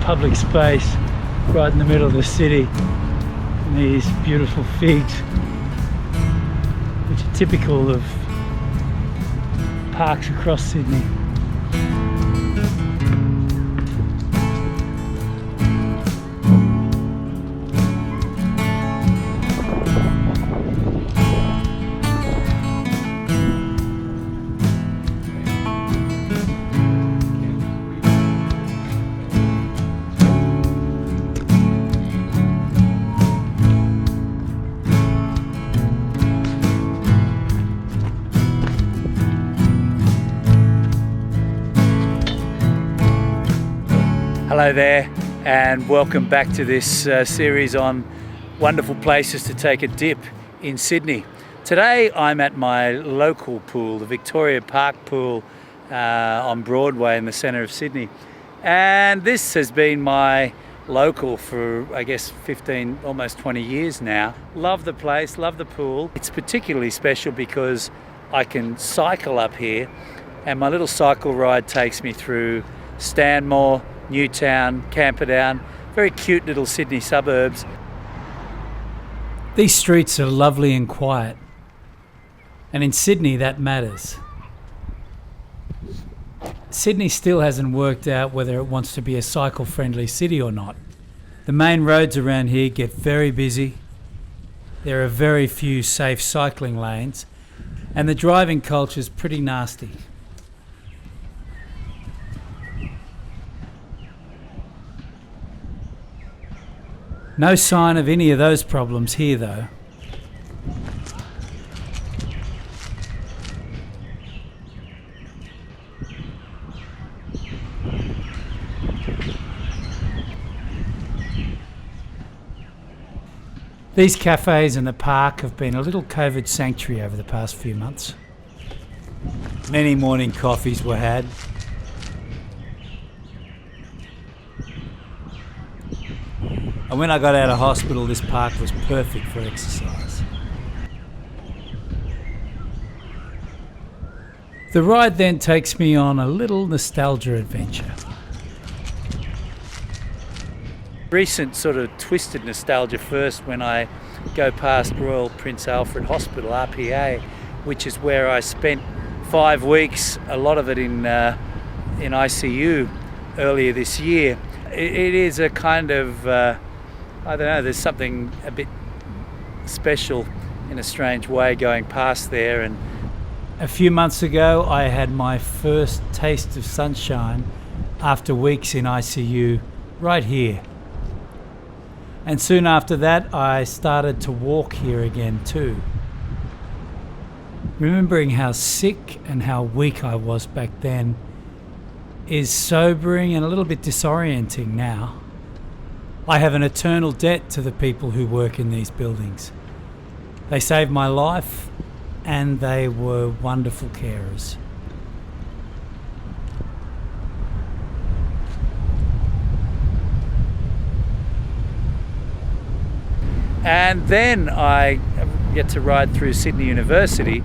public space right in the middle of the city. And these beautiful figs, which are typical of parks across Sydney. Hello there, and welcome back to this series on wonderful places to take a dip in Sydney. Today I'm at my local pool, the Victoria Park pool on Broadway in the centre of Sydney. And this has been my local for I guess 15, almost 20 years now. Love the place, love the pool. It's particularly special because I can cycle up here, and my little cycle ride takes me through Stanmore, Newtown, Camperdown, very cute little Sydney suburbs. These streets are lovely and quiet, and in Sydney that matters. Sydney still hasn't worked out whether it wants to be a cycle-friendly city or not. The main roads around here get very busy. There are very few safe cycling lanes, and the driving culture is pretty nasty. No sign of any of those problems here though. These cafes in the park have been a little COVID sanctuary over the past few months. Many morning coffees were had. And when I got out of hospital, this park was perfect for exercise. The ride then takes me on a little nostalgia adventure. Recent sort of twisted nostalgia first when I go past Royal Prince Alfred Hospital, RPA, which is where I spent 5 weeks, a lot of it in ICU earlier this year. It is a kind of I don't know, there's something a bit special in a strange way going past there. And a few months ago I had my first taste of sunshine after weeks in ICU right here. And soon after that I started to walk here again too. Remembering how sick and how weak I was back then is sobering and a little bit disorienting now. I have an eternal debt to the people who work in these buildings. They saved my life and they were wonderful carers. And then I get to ride through Sydney University,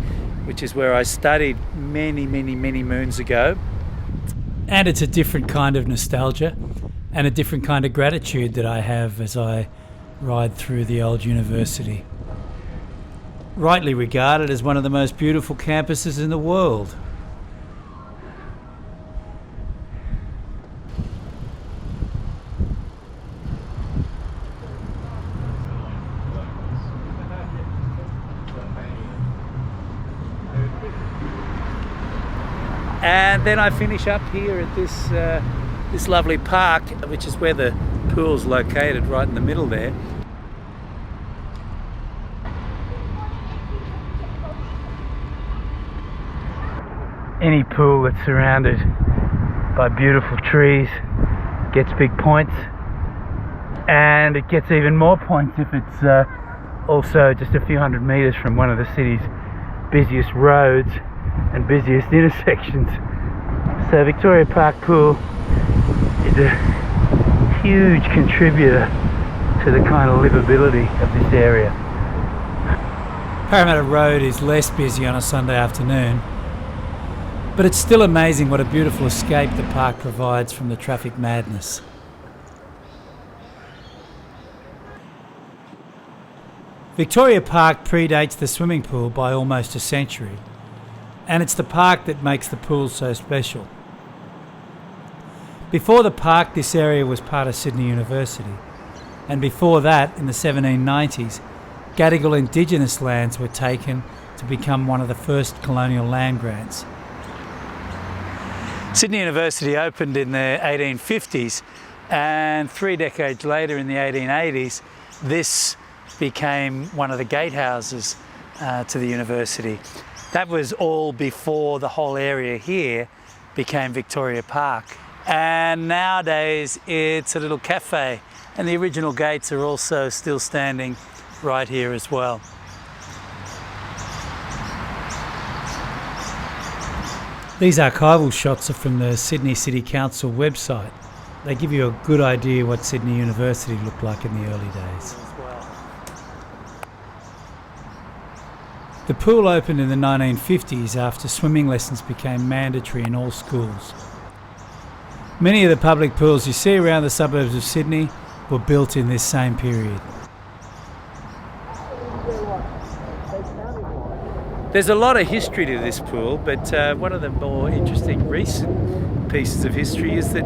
which is where I studied many moons ago. And it's a different kind of nostalgia and a different kind of gratitude that I have as I ride through the old university. Rightly regarded as one of the most beautiful campuses in the world. And then I finish up here at this lovely park, which is where the pool's located, right in the middle there. Any pool that's surrounded by beautiful trees gets big points, and it gets even more points if it's also just a few hundred metres from one of the city's busiest roads and busiest intersections. So Victoria Park Pool is a huge contributor to the kind of livability of this area. Parramatta Road is less busy on a Sunday afternoon, but it's still amazing what a beautiful escape the park provides from the traffic madness. Victoria Park predates the swimming pool by almost a century, and it's the park that makes the pool so special. Before the park, this area was part of Sydney University, and before that, in the 1790s, Gadigal Indigenous lands were taken to become one of the first colonial land grants. Sydney University opened in the 1850s, and 3 decades later, in the 1880s, this became one of the gatehouses to the university. That was all before the whole area here became Victoria Park. And nowadays it's a little cafe, and the original gates are also still standing right here as well. These archival shots are from the Sydney City Council website. They give you a good idea what Sydney University looked like in the early days. The pool opened in the 1950s after swimming lessons became mandatory in all schools. Many of the public pools you see around the suburbs of Sydney were built in this same period. There's a lot of history to this pool, but one of the more interesting recent pieces of history is that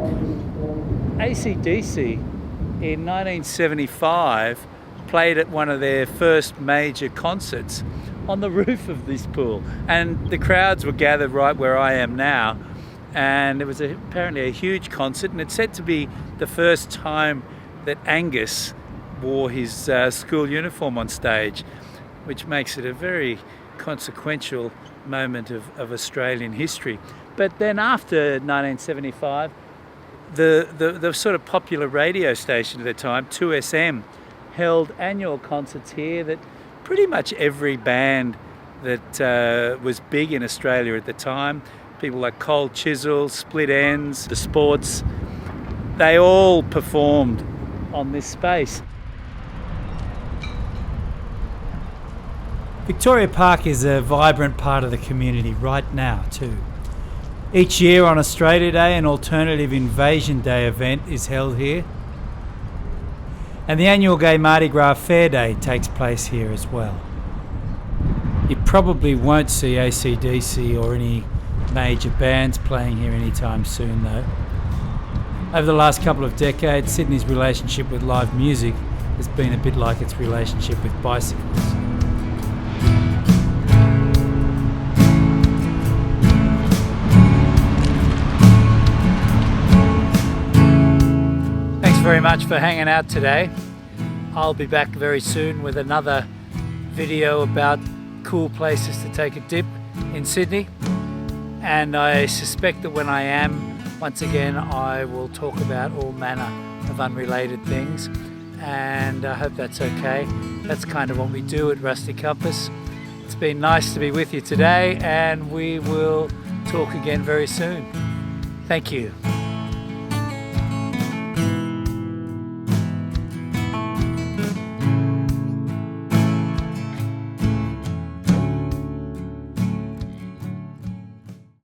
AC/DC in 1975 played at one of their first major concerts on the roof of this pool, and the crowds were gathered right where I am now, and it was apparently a huge concert, and it's said to be the first time that Angus wore his school uniform on stage, which makes it a very consequential moment of Australian history. But then after 1975, the sort of popular radio station at the time, 2SM, held annual concerts here that pretty much every band that was big in Australia at the time, people like Cold Chisel, Split Ends, The Sports, they all performed on this space. Victoria Park is a vibrant part of the community right now too. Each year on Australia Day, an alternative Invasion Day event is held here. And the annual Gay Mardi Gras Fair Day takes place here as well. You probably won't see AC/DC or any major bands playing here anytime soon though. Over the last couple of decades, Sydney's relationship with live music has been a bit like its relationship with bicycles. Very much for hanging out today. I'll be back very soon with another video about cool places to take a dip in Sydney, and I suspect that when I am, once again, I will talk about all manner of unrelated things, and I hope that's okay. That's kind of what we do at Rusty Compass. It's been nice to be with you today, and we will talk again very soon. Thank you.